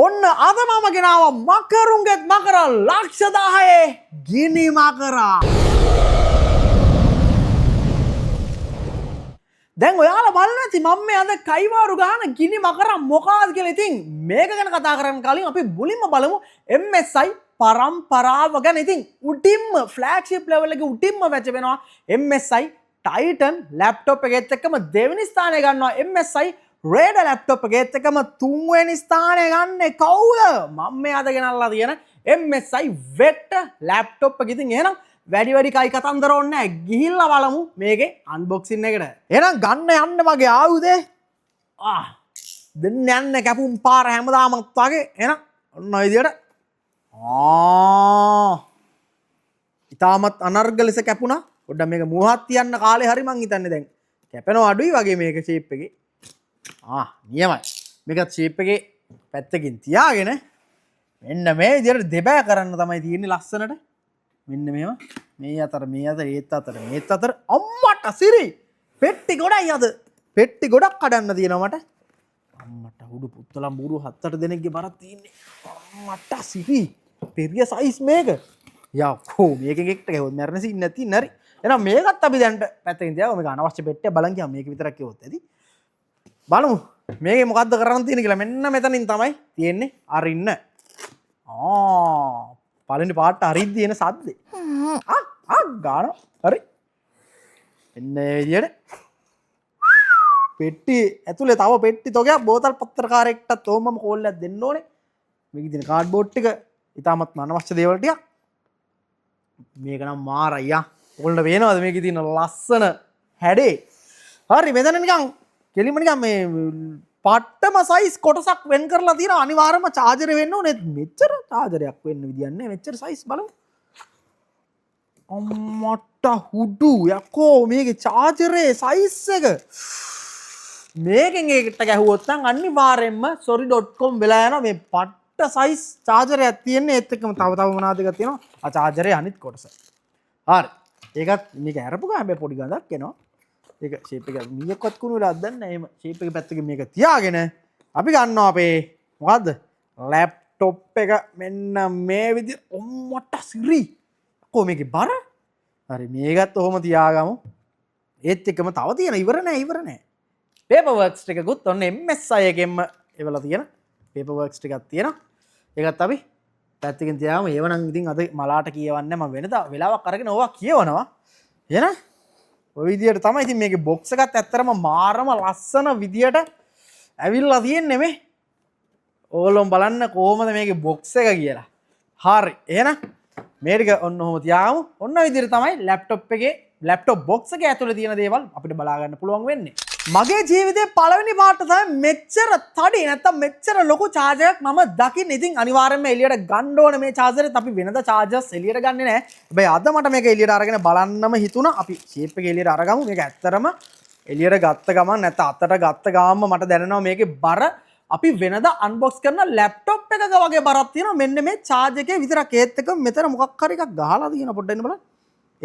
ඔන්න අද මම ගෙනාවා මකරුන්ගෙත් මකර ලක්ෂ 10 ගිනි මකරා. දැන් ඔයාලා බලන්න ඇති මම මේ අද කයිවාරු ගහන ගිනි මකරා මොකක්ද කියලා. ඉතින් මේක ගැන කතා කරන්න කලින් අපි මුලින්ම බලමු MSI පරම්පරාව ගැන. ඉතින් උඩින්ම ෆ්ලැග්ෂිප් ලෙවල් එකේ උඩින්ම වැච වෙනවා MSI Titan ලැප්ටොප් එකේත් එක්කම දෙවෙනි ස්ථානය ගන්නවා MSI Raider ලැප්ටොප් එකේත් එක්කම තුන්වෙනි ස්ථානය ගන්නේ කවුද? මම මේ අද ගෙනල්ලා තියෙන MSI Vector ලැප්ටොප් එක. ඉතින් එහෙනම් වැඩි කයි කතන්දර ඕනේ නැහැ. ගිහිල්ලා බලමු මේකේ අන්බොක්සින් එකට. එහෙනම් ගන්න යන්න මගේ ආයුධේ. දෙන්න යන්න කැපුම් පාර හැමදාමත් වගේ. එහෙනම් ඔන්න ඔය විදියට. ඉතාමත් අනර්ග ලෙස කැපුණා. පොඩ්ඩක් මේක මුවහත් තියන්න කාලේ හරි මං හිතන්නේ දැන් කැපෙනවා අඩුයි වගේ මේක ෂේප් එකේ. නියමයි. මේකත් ෂේප් එකේ පැත්තකින් තියාගෙන මෙන්න මේ විදියට දෙබෑ කරන්න තමයි තියෙන්නේ ලස්සනට. මෙන්න මේව මේ අතර ඒත් අතර මේත් අතර අම්මට සිරි පෙට්ටි ගොඩයි අද. පෙට්ටි ගොඩක් කඩන්න තියෙනවා මට. අම්මට උඩු පුත්තලම් බුරු 7-8 දෙනෙක්ගේ බරක් තියෙන්නේ. අම්මට සිරි පෙරිය සයිස් මේක. යකෝ මේකෙන් එක්ට ගෙවොත් මැරෙන සීන් නැති නරි. එහෙනම් මේකත් අපි දැන් පැත්තකින් තියාගමු. මේක අනවශ්‍ය පෙට්ටිය බලන් ගියාම මේක විතරක් ගෙවොත් ඇති. බලමු මේකේ මොකද්ද කරන්න තියෙන්නේ කියලා. මෙන්න මෙතනින් තමයි තියෙන්නේ අරින්න. පළවෙනි පාට අරිද්දි එන සද්දේ. ගාන හරි. එන්න මේ විදියට පෙට්ටි ඇතුලේ තව පෙට්ටි තොගයක් බෝතල් පත්‍රකාරයෙක්ටත් ඕමම කෝල්ලයක් දෙන්න ඕනේ. මේකේ තියෙන කාඩ්බෝඩ් ටික ඉතාමත් අනවශ්‍ය දේවල් ටික. මේක නම් මාරයි යා. ඔයාලට පේනවද මේකේ තියෙන ලස්සන හැඩේ? හරි මෙතන නිකන් කෙලිම නිකන් මේ පට්ටම සයිස් කොටසක් වෙන් කරලා තියෙනවා. අනිවාර්යයෙන්ම චාර්ජර් වෙන්න ඕනේ. මෙච්චර චාර්ජරයක් වෙන්න විදියක් නැහැ. මෙච්චර සයිස් බලමු. අම්මට හුඩු යකෝ මේකේ චාර්ජරේ සයිස් එක. මේකෙන් ඒකට ගැහුවොත් නම් අනිවාර්යයෙන්ම sorry.com වෙලා යනවා. මේ පට්ට සයිස් චාර්ජරයක් තියෙන්නේ. ඒත් එක්කම තව මොනවද එකක් තියෙනවා. චාර්ජරේ අනිත් කොටස. හරි. ඒකත් මේක අරපු ගමන් හැබැයි පොඩි ගඳක් එනවා. ඒක ෂේප් එක මීයක්වත් කුණු වෙලා අද්දන්න නැහැ. එහෙම ෂේප් එක පැත්තකින් මේක තියාගෙන අපි ගන්නවා අපේ මොකද්ද? ලැප්ටොප් එක මෙන්න මේ විදිහට ඔම්මට සිරි. කො මේකේ බර? හරි මේකත් ඔහොම තියාගමු. ඒත් එක්කම තව තියෙන ඉවර නෑ. පේපර් වර්ක්ස් ටිකකුත් ඔන්න MSI එකෙන්ම එවලා තියෙන පේපර් වර්ක්ස් ටිකක් තියෙනවා. ඒකත් අපි පැත්තකින් තියාගමු. ඒව නම් ඉතින් අද මලාට කියවන්නේ මම වෙනදා වෙලාවක් අරගෙන ඕවා කියවනවා. එහෙනම් ඔය විදියට තමයි ඉතින් මේකේ බොක්ස් එකත් ඇත්තරම මාරම ලස්සන විදියට ඇවිල්ලා තියෙන්නේ මේ. ඕගොල්ලෝ බලන්න කොහොමද මේකේ බොක්ස් එක කියලා. හරි. එහෙනම් මේ ටික ඔන්න ඔහොම තියාගමු. ඔන්න ඔය විදියට තමයි ලැප්ටොප් බොක්ස් එකේ ඇතුලේ තියෙන දේවල් අපිට බලා ගන්න පුළුවන් වෙන්නේ. මගේ ජීවිතේ පළවෙනි පාට තමයි මෙච්චර තඩි නැත්තම් මෙච්චර ලොකු චාර්ජරයක් මම දකින්න. ඉතින් අනිවාර්යයෙන්ම එළියට ගන්න ඕනේ මේ චාර්ජරෙත්. අපි වෙනද චාර්ජර්ස් එළියට ගන්නෙ නැහැ. හැබැයි අද මට මේක එළියට අරගෙන බලන්නම හිතුණා. අපි ෂේප් එක එළියට අරගමු. මේක ඇත්තරම එළියට ගත්ත ගමන් නැත්නම් අතට ගත්ත ගාම මට දැනෙනවා මේකේ බර අපි වෙනද අන්බොක්ස් කරන ලැප්ටොප් එකක වගේ බරක් තියෙනවා. මෙන්න මේ චාර්ජ් එකේ විතරක්. ඒත් එක මෙතන මොකක් හරි එකක් ගහලා තියෙන පොඩ්ඩක් එන්න බලන්න.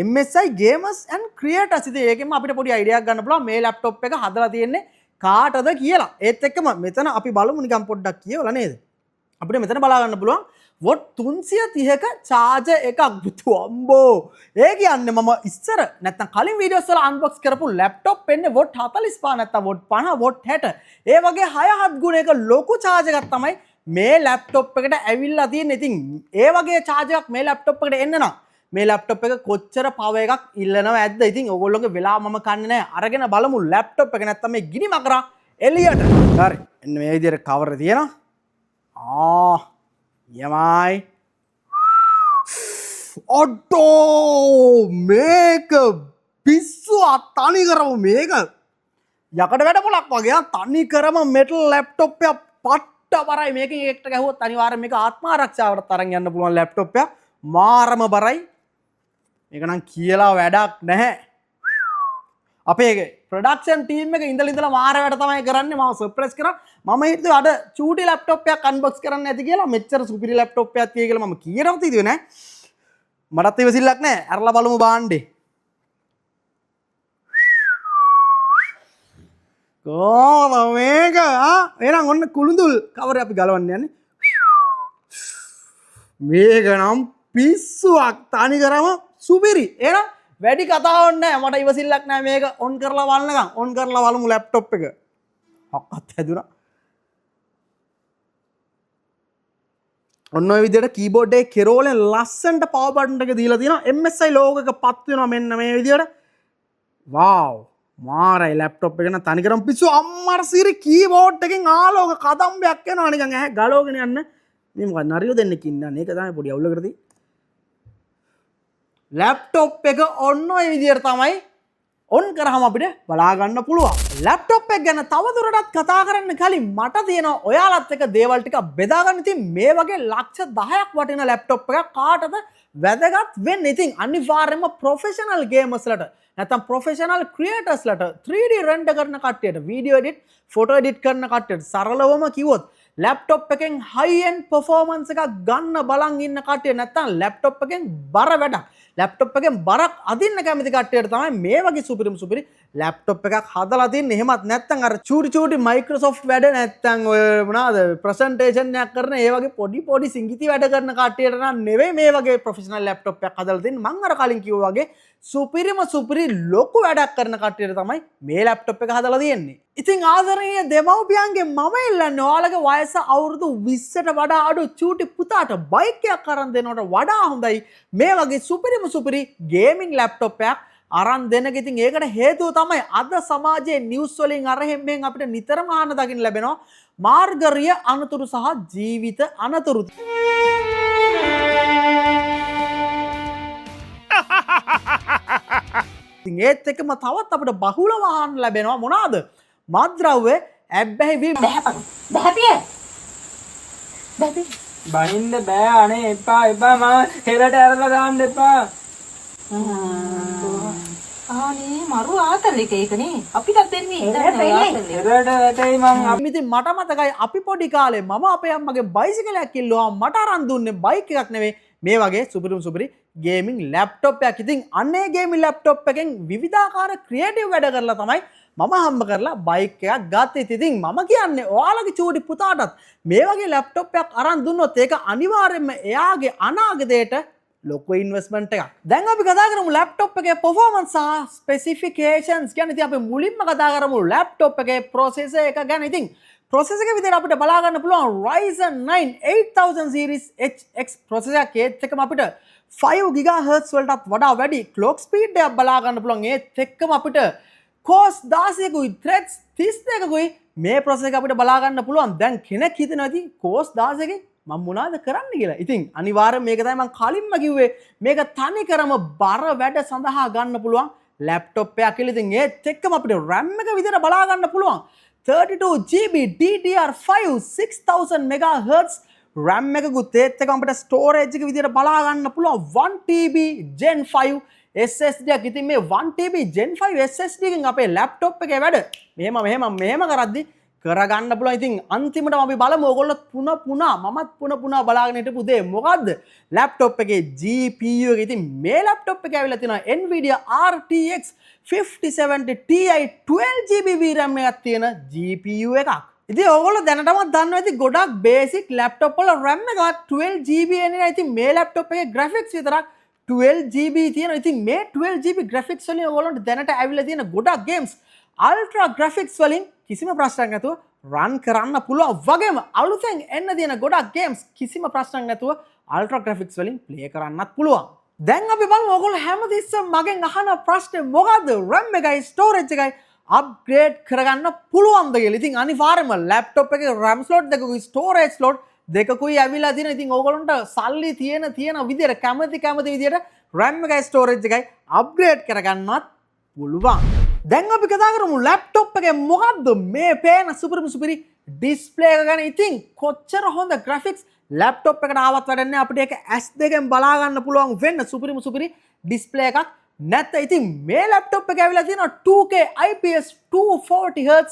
MSI Gamers and Creators. ඉතින් ඒකෙන්ම අපිට පොඩි අයිඩියාවක් ගන්න පුළුවන් මේ ලැප්ටොප් එක හදලා තියෙන්නේ කාටද කියලා. ඒත් එක්කම මෙතන අපි බලමු නිකන් පොඩ්ඩක් කියවලා නේද? අපිට මෙතන බලා ගන්න පුළුවන් වොට් 330ක චාර්ජර් එකක් බුතු අම්බෝ. ඒ කියන්නේ මම ඉස්සර නැත්තම් කලින් වීඩියෝස් වල අන්බොක්ස් කරපු ලැප්ටොප් එන්නේ වොට් 45 නැත්තම් වොට් 50 වොට් 60. ඒ වගේ 6-7 ගුණයක ලොකු චාර්ජර් එකක් තමයි මේ ලැප්ටොප් එකට ඇවිල්ලා තියෙන්නේ. ඉතින් ඒ වගේ චාර්ජර් එකක් මේ ලැප්ටොප් එකට එන්න නම් මේ ලැප්ටොප් එක කොච්චර පවර් එකක් ඉල්ලනවා ඇද්ද? ඉතින් ඔයගොල්ලෝගේ වෙලාව මම කන්නේ නැහැ. අරගෙන බලමු ලැප්ටොප් එක නැත්තම් මේ ගිනි මකරා එළියට. හරි. එන්න මේ විදිහට කවර් තියෙනවා. යමයි. ඔඩෝ මේක පිස්සු තනි කරමු මේක. යකඩ වැඩ පොලක් වගේ තනි කරම මෙටල් ලැප්ටොප් එක පට්ට බරයි. මේකෙන් එකට ගැහුවොත් අනිවාර්යෙන් මේක ආත්ම ආරක්ෂාවට තරන් යන්න පුළුවන් ලැප්ටොප් එක. මාරම බරයි. මේක නම් කියලා වැඩක් නැහැ. අපේ ප්‍රොඩක්ෂන් ටීම් එක ඉඳලා මාර වැඩ තමයි කරන්නේ. මම සර්ප්‍රයිස් කරා. මම හිතුවේ අද චූටි ලැප්ටොප් එකක් අන්බොක්ස් කරන්න ඇති කියලා. මෙච්චර සුපිරි ලැප්ටොප් එකක් තියෙයි කියලා මම කියනවත් හිතුවේ නෑ. මටත් ඉවසිල්ලක් නෑ. අරලා බලමු බාණ්ඩේ. කොහොමද මේක? එහෙනම් ඔන්න කුළුඳුල් කවරේ අපි ගලවන්න යන්නේ. මේක නම් පිස්සුවක් තනිකරම සුපිරි. එහෙනම් වැඩි කතාවක් නැහැ. මට ඉවසිල්ලක් නැහැ මේක ඔන් කරලා බලනකම්. ඔන් කරලා බලමු ලැප්ටොප් එක. හක්කත් හැදුනා. ඔන්න ඔය විදිහට කීබෝඩ් එකේ කෙරෝලෙන් ලස්සනට පවර් බටන් එක දීලා තියෙනවා. MSI ලෝගෝ එක පත් වෙනවා මෙන්න මේ විදිහට. වාව් මාරයි ලැප්ටොප් එක නම් තනිකරම පිස්සු අම්මර සිරි කීබෝඩ් එකෙන් ආලෝක කදම්බයක් එනවා නිකන් ඇහැ ගලවගෙන යන්න. මේ මොකක්ද නරියෝ දෙන්නෙක් ඉන්නන්නේ. ඒක තමයි පොඩි අවුලකට තියෙන්නේ. ලැප්ටොප් එක ඔන්න ඔය විදිහට තමයි ඔන් කරාම අපිට බලා ගන්න පුළුවන්. ලැප්ටොප් එක ගැන තවදුරටත් කතා කරන්න කලින් මට තියෙනවා ඔයාලත් එක්ක දේවල් ටික බෙදා ගන්න. ඉතින් මේ වගේ ලක්ෂ 10ක් වටින ලැප්ටොප් එකක් කාටද වැදගත් වෙන්නේ? ඉතින් අනිවාර්යයෙන්ම ප්‍රොෆෙෂනල් ගේමර්ස්ලට නැත්නම් ප්‍රොෆෙෂනල් ක්‍රියේටර්ස්ලට 3D රෙන්ඩර් කරන කට්ටියට, වීඩියෝ එඩිට්, ෆොටෝ එඩිට් කරන කට්ටියට සරලවම කිව්වොත් ලැප්ටොප් එකෙන් හයි එන්ඩ් පර්ෆෝමන්ස් එකක් ගන්න බලන් ඉන්න කට්ටිය නැත්නම් ලැප්ටොප් එකෙන් බර වැඩක්, ලැප්ටොප් එකෙන් බරක් අදින්න කැමති කට්ටියට තමයි මේ වගේ සුපිරි ලැප්ටොප් එකක් හදලා තින්නේ. එහෙමත් නැත්නම් අර චූටි Microsoft වැඩ නැත්නම් ඔය මොනවාද ප්‍රසන්ටේෂන් එකක් කරන ඒ වගේ පොඩි සිංගිති වැඩ කරන කට්ටියට නම් නෙවෙයි මේ වගේ ප්‍රොෆෙෂනල් ලැප්ටොප් එකක් හදලා තින්නේ. මම අර කලින් කිව්වා වගේ සුපිරි ලොකු වැඩක් කරන කට්ටියට තමයි මේ ලැප්ටොප් එක හදලා තියෙන්නේ. ඉතින් ආදරණීය දෙමව්පියන්ගේ මම ඉල්ලන්නේ ඔයාලගේ වයස අවුරුදු 20ට වඩා අඩු චූටි පුතාට බයික් එකක් අරන් දෙනවට වඩා හොඳයි මේ වගේ සුපිරි ගේමින් ලැප්ටොප් එකක් අරන් දෙන්න. ඉතින් ඒකට හේතුව තමයි අද සමාජයේ නිවුස් වලින් අරහෙන් මෙන් අපිට නිතරම අහන්න දකින්න ලැබෙනවා මාර්ගරීය අනතුරු සහ ජීවිත අනතුරු. ඉතින් ඒත් එක්කම තවත් අපිට බහුලව අහන්න ලැබෙනවා මොනවාද? මත්ද්‍රව්‍ය ඇබ්බැහි වීම. බහැපිය බහින්න බෑ අනේ එපා මම හෙලට ඇරලා දාන්න එපා. ආනේ මරු ආතල් එකනේ අපිටත් දෙන්නේ හෙලට වැටෙයි මං. ඉතින් මට මතකයි අපි පොඩි කාලේ මම අපේ අම්මගේ බයිසිකලයක් කිල්ලුවා. මට අරන් දුන්නේ බයික් එකක් නෙවෙයි මේ වගේ සුපිරි ගේමින් ලැප්ටොප් එකක්. ඉතින් අන්නේ ගේමින් ලැප්ටොප් එකෙන් විවිධාකාර ක්‍රියේටිව් වැඩ කරලා තමයි මම හම්බ කරලා බයික් එකක් ගත්තේ. ඉතින් මම කියන්නේ ඔයාලගේ චූටි පුතාටත් මේ වගේ ලැප්ටොප් එකක් අරන් දුන්නොත් ඒක අනිවාර්යයෙන්ම එයාගේ අනාගතයට ලොකු ඉන්වෙස්ට්මන්ට් එකක්. දැන් අපි කතා කරමු ලැප්ටොප් එකේ performance සහ ස්පෙસિෆිකේෂන්ස් ගැන. ඉතින් අපි මුලින්ම කතා කරමු ලැප්ටොප් එකේ processor එක ගැන. ඉතින් processor එක විදිහට අපිට බලා ගන්න පුළුවන් Ryzen 9 8000 series HX processor එකක්. ඒත් එක්කම අපිට 5 GHz වලටත් වඩා වැඩි clock speed එකක් බලා ගන්න පුළුවන්. ඒත් එක්කම අපිට cores 16කුයි threads 32කුයි මේ processor එක අපිට බලා ගන්න පුළුවන්. දැන් කෙනෙක් හිතනවා ඉතින් cores 16කින් මම මොනවද කරන්න කියලා. ඉතින් අනිවාර්යයෙන් මේක තමයි මම කලින්ම කිව්වේ මේක තනිකරම බර වැඩ සඳහා ගන්න පුළුවන් ලැප්ටොප් එකක් කියලා. ඉතින් ඒත් එක්කම අපිට RAM එක විදිහට බලා ගන්න පුළුවන් 32GB DDR5 6000 MHz RAM එකකුත් ඒත් එක්කම අපිට storage එක විදිහට බලා ගන්න පුළුවන් 1TB Gen 5 SSD එකක්. ඉතින් මේ 1TB Gen 5 SSD එකෙන් අපේ ලැප්ටොප් එකේ වැඩ මෙහෙම කරද්දි කරගන්න පුළුවන්. ඉතින් අන්තිමටම අපි බලමු ඔයගොල්ලෝ මමත් පුන බලාගෙන හිටපු දේ මොකද්ද? ලැප්ටොප් එකේ GPU එක. ඉතින් මේ ලැප්ටොප් එකේ ඇවිල්ලා තියෙනවා Nvidia RTX 5070 Ti 12GB VRAM එකක් තියෙන GPU එකක්. ඉතින් ඔයගොල්ලෝ දැනටමත් දන්නවා ඇති ගොඩක් බේසික් ලැප්ටොප් වල RAM එක 12GB එන්නේ. ඉතින් මේ ලැප්ටොප් එකේ graphics විතරක් 12GB තියෙනවා. ඉතින් මේ 12GB graphics වලින් ඔයගොල්ලන්ට දැනට ඇවිල්ලා තියෙන ගොඩක් games ultra graphics වලින් කිසිම ප්‍රශ්නයක් නැතුව රන් කරන්න පුළුවන්. වගේම අලුතෙන් එන්න තියෙන ගොඩක් games කිසිම ප්‍රශ්නයක් නැතුව ultra graphics වලින් play කරන්නත් පුළුවන්. දැන් අපි බලමු ඔයගොල්ලෝ හැමතිස්සෙම මගෙන් අහන ප්‍රශ්නේ මොකද්ද? RAM එකයි storage එකයි upgrade කරගන්න පුළුවන්ද කියලා. ඉතින් අනිවාර්යයෙන්ම laptop එකේ RAM slot දෙකකුයි storage slot දෙකකුයි ඇවිල්ලා තියෙන. ඉතින් ඕගොල්ලන්ට සල්ලි තියෙන විදියට කැමති විදියට RAM එකයි storage එකයි upgrade කරගන්නවත් පුළුවන්. දැන් අපි කතා කරමු ලැප්ටොප් එකේ මොකද්ද මේ පේන සුපිරි ඩිස්ප්ලේ එක ගැන. ඉතින් කොච්චර හොඳ graphics ලැප්ටොප් එකට ආවත් වැඩන්නේ අපිට ඒක S2 බලා ගන්න පුළුවන් වෙන්න සුපිරි ඩිස්ප්ලේ එකක් නැත්නම්. ඉතින් මේ ලැප්ටොප් එක ඇවිල්ලා තියෙනවා 2K IPS 240Hz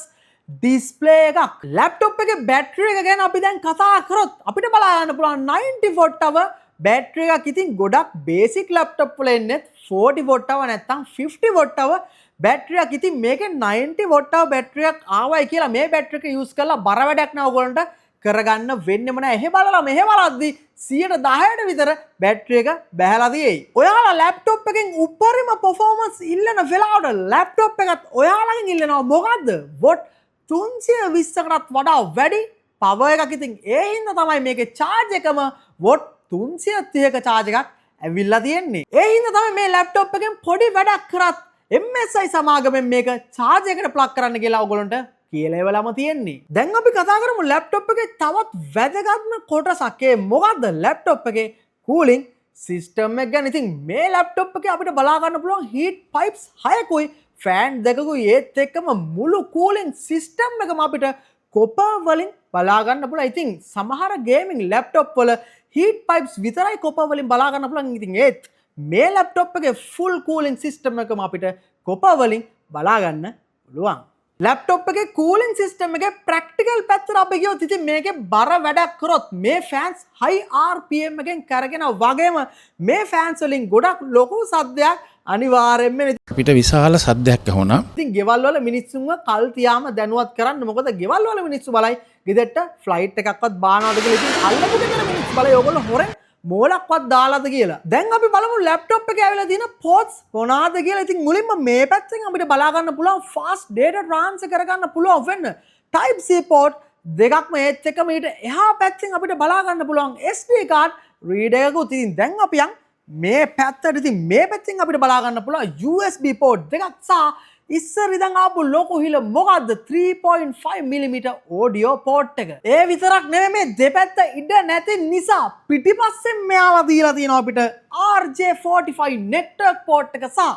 ඩිස්ප්ලේ එකක්. ලැප්ටොප් එකේ බැටරි එක ගැන අපි දැන් කතා කරොත් අපිට බලා ගන්න පුළුවන් 90 watt hour බැටරි එකක්. ඉතින් ගොඩක් බේසික් ලැප්ටොප් වල එන්නේ 40 watt hour නැත්නම් 50 watt hour බැටරි එකක්. ඉතින් මේකේ 90 watt hour බැටරි එකක් ආවයි කියලා මේ බැටරි එක යූස් කරලා බර වැඩක් නෑ ඔයගොල්ලන්ට කරගන්න වෙන්නෙම නෑ. එහෙ බලලා මෙහෙ බලද්දි 10% විතර බැටරි එක බැහැලා තියෙයි. ඔයාලා ලැප්ටොප් එකෙන් උපරිම performance ඉල්ලන වෙලාවට ලැප්ටොප් එකත් ඔයාලගෙන් ඉල්ලනවා මොකද්ද? වොට් 320කටත් වඩා වැඩි පවර් එකක්. ඉතින් ඒ හින්දා තමයි මේකේ charge එකම වොට් 330ක charge එකක් ඇවිල්ලා තියෙන්නේ. ඒ හින්දා තමයි මේ ලැප්ටොප් එකෙන් පොඩි වැඩක් කරත් MSI සමාගමෙන් මේක charge එකට plug කරන්න කියලා ඔයගොල්ලන්ට කියලා එවලම තියෙන්නේ. දැන් අපි කතා කරමු ලැප්ටොප් එකේ තවත් වැදගත්ම කොටසක්. ඒ මොකද්ද? ලැප්ටොප් එකේ cooling system එක ගැන. ඉතින් මේ ලැප්ටොප් එකේ අපිට බලා ගන්න පුළුවන් heat pipes 6කුයි ෆෑන් දෙකකුයි ඒත් එක්කම මුළු cooling system එකම අපිට copper වලින් බලා ගන්න පුළුවන්. ඉතින් සමහර gaming laptop වල heat pipes විතරයි copper වලින් බලා ගන්න පුළුවන්. ඉතින් ඒත් මේ ලැප්ටොප් එකේ full cooling system එකම අපිට copper වලින් බලා ගන්න පුළුවන්. ලැප්ටොප් එකේ cooling system එකේ practical පැත්තට අපි ගියොත් ඉතින් මේකේ බර වැඩක් කරොත් මේ fans high RPM එකෙන් කරගෙන වගේම මේ fans වලින් ගොඩක් ලොකු සද්දයක් අනිවාර්යෙන්ම අපිට විශාල සද්දයක් ඇහුණා. ඉතින් ගෙවල් වල මිනිස්සුන්ව කල් තියාම දැනුවත් කරන්න. මොකද ගෙවල් වල මිනිස්සු බලයි ගෙදරට ෆ්ලයිට් එකක්වත් බානවද කියලා. ඉතින් අල්ලපු ගෙදර මිනිස්සු බලයි ඕගොල්ලෝ හොරෙන් මෝලක්වත් දාලාද කියලා. දැන් අපි බලමු ලැප්ටොප් එකේ ඇවිල්ලා තියෙන ports මොනවාද කියලා. ඉතින් මුලින්ම මේ පැත්තෙන් අපිට බලා ගන්න පුළුවන් fast data transfer කරගන්න පුළුවන් වෙන්න type C port දෙකක්ම ඒත් එක්කම ඊට එහා පැත්තෙන් අපිට බලා ගන්න පුළුවන් SD card reader එකකුත්. ඉතින් දැන් අපි යන් මේ පැත්තට. ඉතින් මේ පැත්තෙන් අපිට බලා ගන්න පුළුවන් USB port දෙකක් සහ ඉස්සර ඉඳන් ආපු ලොකු හිල මොකද්ද 3.5mm audio port එක. ඒ විතරක් නෙමෙයි මේ දෙපැත්ත ඉඩ නැති නිසා පිටිපස්සෙන් මෙයාලා දීලා තියෙනවා අපිට RJ45 network port එක සහ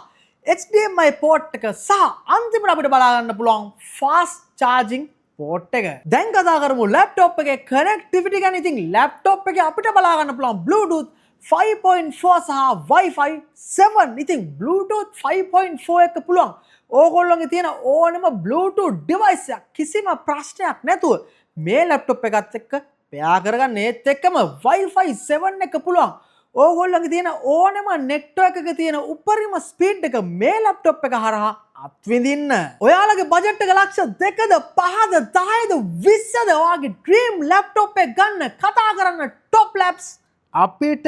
HDMI port එක සහ අන්තිමට අපිට බලා ගන්න පුළුවන් fast charging port එක. දැන් කතා කරමු laptop එකේ connectivity ගැන. ඉතින් laptop එකේ අපිට බලා ගන්න පුළුවන් Bluetooth 5.4 සහ Wi-Fi 7. ඉතින් Bluetooth 5.4 එක පුළුවන් ඕගොල්ලෝගේ තියෙන ඕනම Bluetooth device එකක් කිසිම ප්‍රශ්නයක් නැතුව මේ laptop එකත් එක්ක pair කරගන්න. ඒත් එක්කම Wi-Fi 7 එක පුළුවන් ඕගොල්ලෝගේ තියෙන ඕනම network එකක තියෙන උපරිම speed එක මේ laptop එක හරහා අත්විඳින්න. ඔයාලගේ බජට් එක ලක්ෂ 2ද 5ද 10ද 20ද ඔයාගේ dream laptop එක ගන්න කතා කරන්න top labs අපිට.